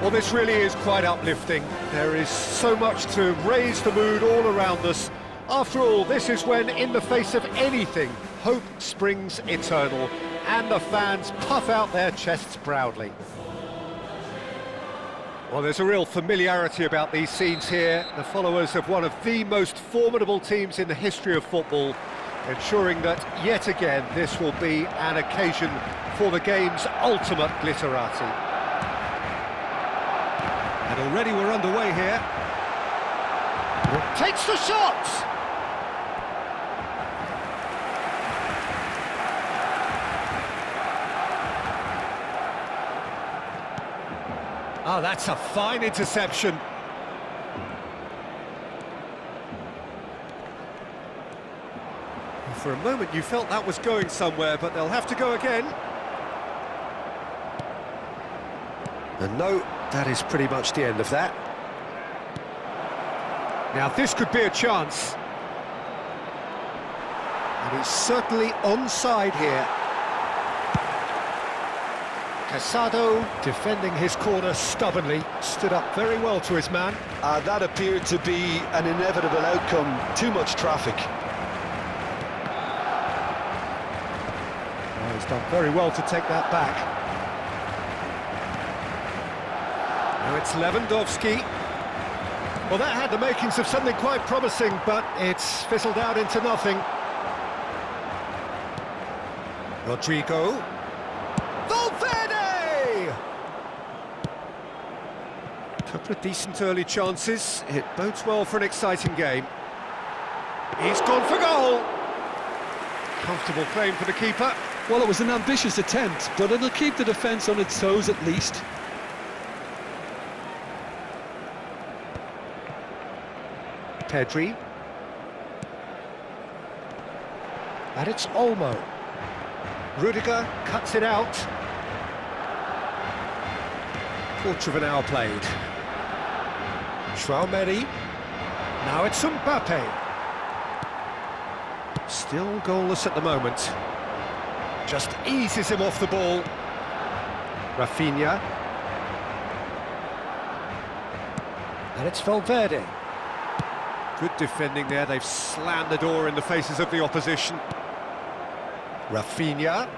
Well, this really is quite uplifting. There is so much to raise the mood all around us. After all, this is when, in the face of anything, hope springs eternal, and the fans puff out their chests proudly. Well, there's a real familiarity about these scenes here. The followers of one of the most formidable teams in the history of football, ensuring that, yet again, this will be an occasion for the game's ultimate glitterati. And already we're underway here. Takes the shot! Oh, that's a fine interception. For a moment you felt that was going somewhere, but they'll have to go again. And no, that is pretty much the end of that. Now this could be a chance. And he's certainly onside here. Casado, defending his corner stubbornly, stood up very well to his man. That appeared to be an inevitable outcome. Too much traffic. Well, he's done very well to take that back. Now it's Lewandowski. Well, that had the makings of something quite promising, but it's fizzled out into nothing. Rodrigo. Valverde! Couple of decent early chances. It bodes well for an exciting game. He's gone for goal. Comfortable claim for the keeper. Well, it was an ambitious attempt, but it'll keep the defence on its toes at least. Pedri. And it's Olmo. Rudiger cuts it out. Quarter of an hour played. Traoré. Now it's Mbappe. Still goalless at the moment. Just eases him off the ball. Rafinha. And it's Valverde. Good defending there. They've slammed the door in the faces of the opposition. Rafinha.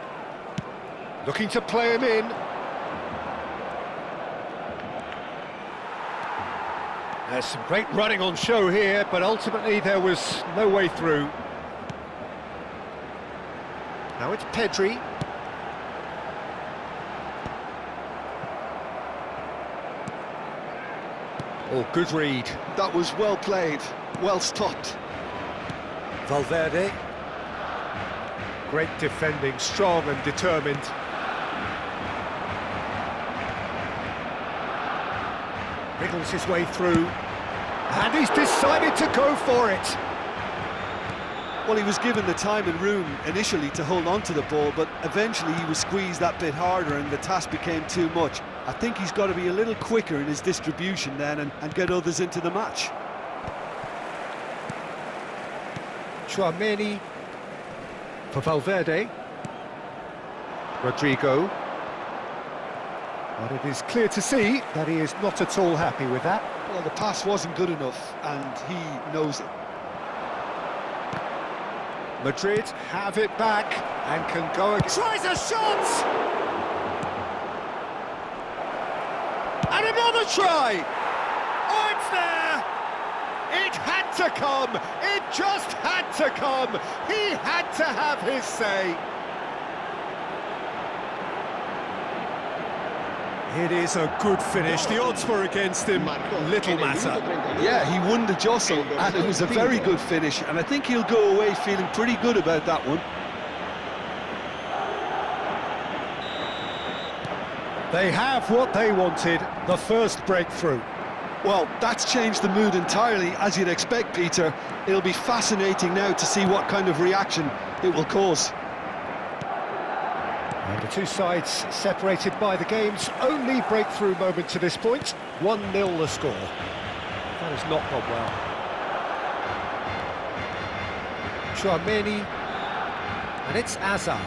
Looking to play him in. There's some great running on show here, but ultimately there was no way through. Now it's Pedri. Oh, good read. That was well played, well stopped. Valverde. Great defending, strong and determined. Wriggles his way through. And he's decided to go for it. Well, he was given the time and room initially to hold on to the ball, but eventually he was squeezed that bit harder and the task became too much. I think he's got to be a little quicker in his distribution then and get others into the match. Traoré for Valverde. Rodrigo. But it is clear to see that he is not at all happy with that. Well, the pass wasn't good enough and he knows it. Madrid have it back and can go again. Tries a shot! And another try! Oh, it's there! It had to come! It just had to come! He had to have his say! It is a good finish. The odds were against him. Little matter. Yeah, he won the jostle, and it was a very good finish, and I think he'll go away feeling pretty good about that one. They have what they wanted, the first breakthrough. Well, that's changed the mood entirely, as you'd expect, Peter. It'll be fascinating now to see what kind of reaction it will cause. And the two sides separated by the game's only breakthrough moment to this point. 1-0 the score. That has not gone well. Traoré. And it's Azar.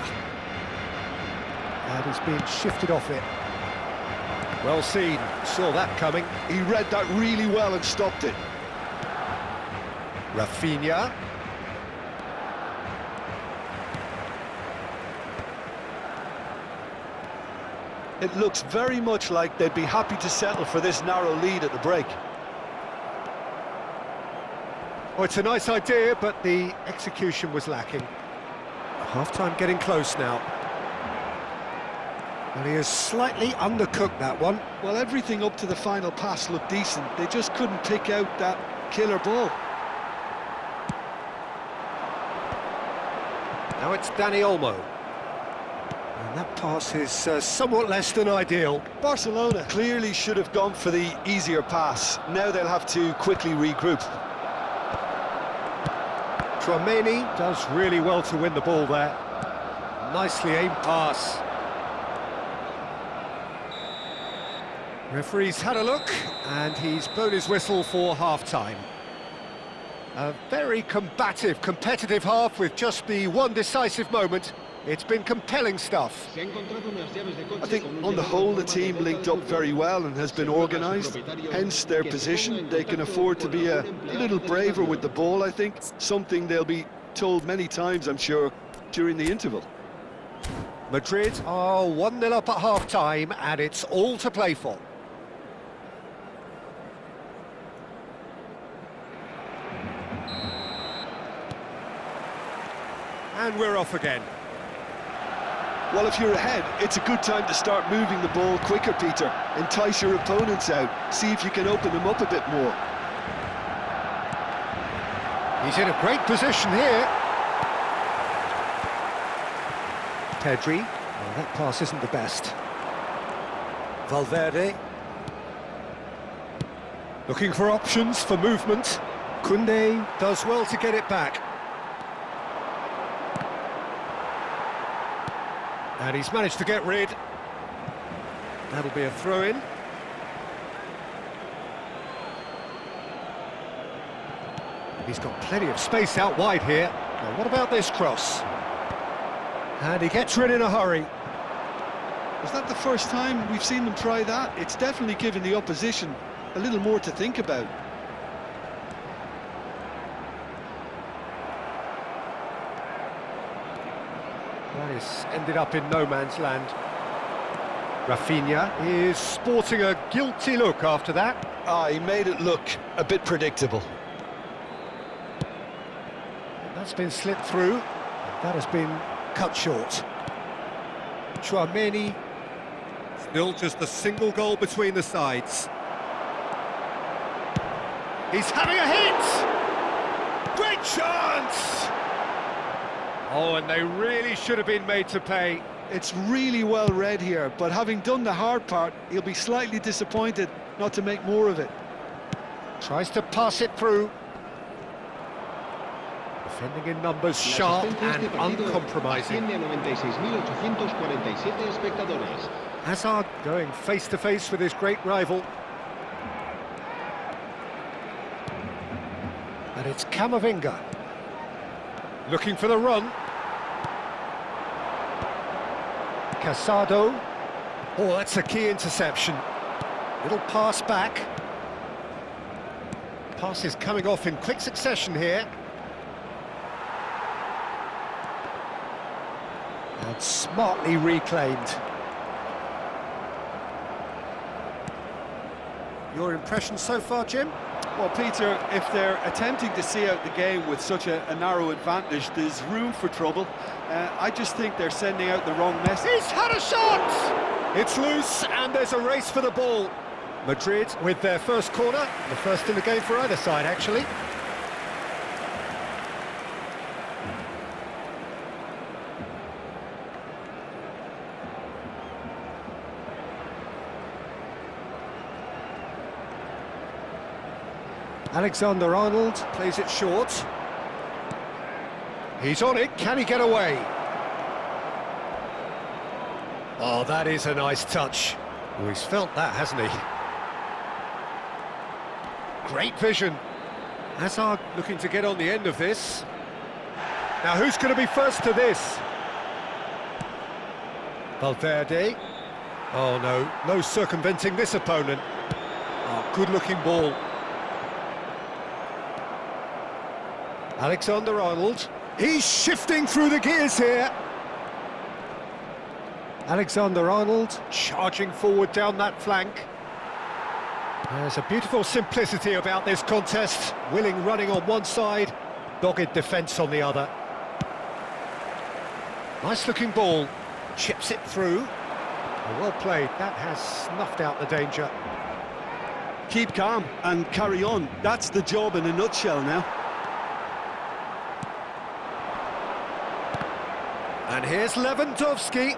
And he's being shifted off it. Well seen, saw that coming. He read that really well and stopped it. Rafinha. It looks very much like they'd be happy to settle for this narrow lead at the break. Oh, it's a nice idea, but the execution was lacking. Half-time getting close now. And he has slightly undercooked that one. Well, everything up to the final pass looked decent. They just couldn't pick out that killer ball. Now it's Dani Olmo. And that pass is somewhat less than ideal. Barcelona clearly should have gone for the easier pass. Now they'll have to quickly regroup. Tchouaméni does really well to win the ball there. Nicely aimed pass. Referee's had a look, and he's blown his whistle for half-time. A very combative, competitive half with just the one decisive moment. It's been compelling stuff. I think on the whole the team linked up very well and has been organised, hence their position. They can afford to be a little braver with the ball, I think, something they'll be told many times, I'm sure, during the interval. Madrid are 1-0 up at half-time, and it's all to play for. And we're off again. Well, if you're ahead, it's a good time to start moving the ball quicker, Peter. Entice your opponents out, see if you can open them up a bit more. He's in a great position here. Pedri, well, that pass isn't the best. Valverde. Looking for options for movement. Koundé does well to get it back. And he's managed to get rid. That'll be a throw-in. He's got plenty of space out wide here. Now, what about this cross? And he gets rid in a hurry. Was that the first time we've seen them try that? It's definitely given the opposition a little more to think about. That is ended up in no man's land. Rafinha is sporting a guilty look after that. He made it look a bit predictable. That's been slipped through. That has been cut short. Tchouaméni. Still just a single goal between the sides. He's having a hit! Great chance! Oh, and they really should have been made to pay. It's really well read here, but having done the hard part, he'll be slightly disappointed not to make more of it. Tries to pass it through. Defending in numbers, sharp and uncompromising. Hazard going face-to-face with his great rival. And it's Camavinga. Looking for the run. Casado. Oh, that's a key interception. Little pass back. Pass is coming off in quick succession here. And smartly reclaimed. Your impression so far, Jim? Well, Peter, if they're attempting to see out the game with such a narrow advantage, there's room for trouble. I just think they're sending out the wrong message. He's had a shot! It's loose, and there's a race for the ball. Madrid with their first corner, the first in the game for either side, actually. Alexander-Arnold plays it short. He's on it, can he get away? Oh, that is a nice touch. Oh, he's felt that, hasn't he? Great vision. Hazard looking to get on the end of this. Now, who's going to be first to this? Valverde. Oh no, no circumventing this opponent. Oh, good-looking ball. Alexander-Arnold. He's shifting through the gears here. Alexander-Arnold charging forward down that flank. There's a beautiful simplicity about this contest. Willing running on one side, dogged defence on the other. Nice-looking ball. Chips it through. Well played. That has snuffed out the danger. Keep calm and carry on. That's the job in a nutshell now. And here's Lewandowski.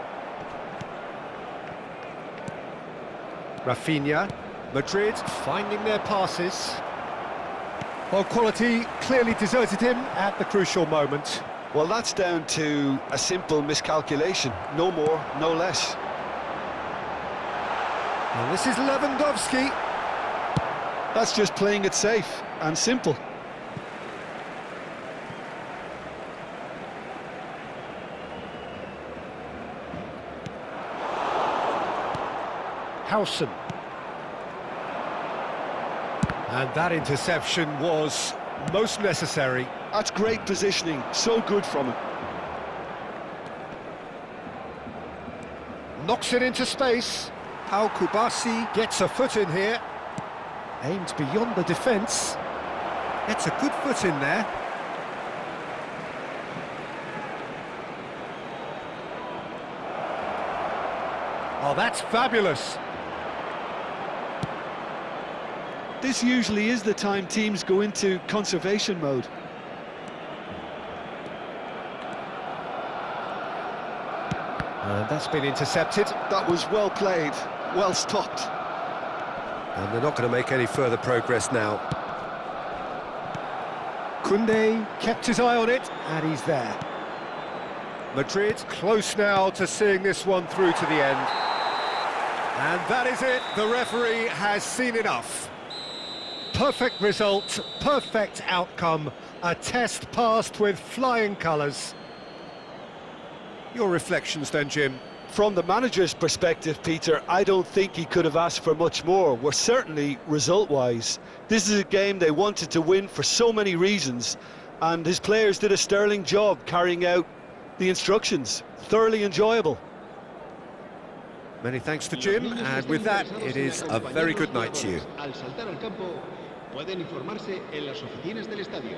Rafinha. Madrid finding their passes. Well, quality clearly deserted him at the crucial moment. Well, that's down to a simple miscalculation. No more, no less. And this is Lewandowski. That's just playing it safe and simple. Howson. And that interception was most necessary. That's great positioning, so good from him. Knocks it into space. Pau Kubasi gets a foot in here. Aimed beyond the defence. Gets a good foot in there. Oh, that's fabulous. This usually is the time teams go into conservation mode. And that's been intercepted. That was well played, well stopped. And they're not going to make any further progress now. Koundé kept his eye on it, and he's there. Madrid close now to seeing this one through to the end. And that is it. The referee has seen enough. Perfect result, perfect outcome. A test passed with flying colours. Your reflections then, Jim? From the manager's perspective, Peter, I don't think he could have asked for much more. We're certainly result-wise. This is a game they wanted to win for so many reasons, and his players did a sterling job carrying out the instructions. Thoroughly enjoyable. Many thanks to Jim, and with that, it is a very good night to you. Al saltar al campo, pueden informarse en las oficinas del estadio.